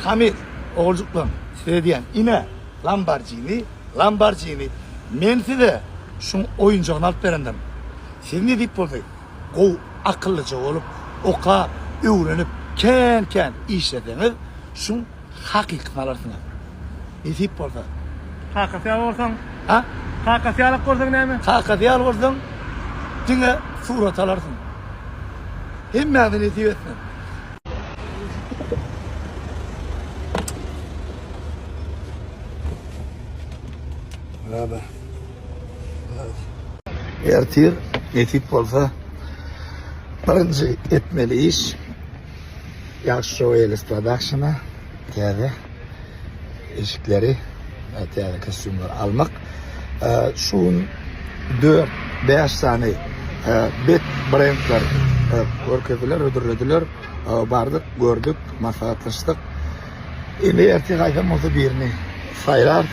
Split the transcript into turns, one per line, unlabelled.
Hamid, oğulcuklarım, size diyen, ine, Lamborghini, men size şun oyuncağını alıp verendim. Siz ne deyip boldy? Gov akıllıca olup, oka öğrenip, ken işlediniz, şun hakikatini alırsınız. Ne deyip boldy?
Kakasy alıp bolsaň,
Ha?
kakasy alıp bolsaň näme?
Hakikati alıp bolsaň, diňe surat alarsın. Hemmäni ne deyip etsin. Merhaba. Ertir, etip bolsa, birinci etmeli iş, Yaxşı Show Elis Production'a täze eşikleri, täze kostümler almak. Şun 4-5 tane bet brandlar görkezdiler, ödürlediler. Bardık, gördük, maslahatlaştık. Endi ertir aytam olsa birini saylar.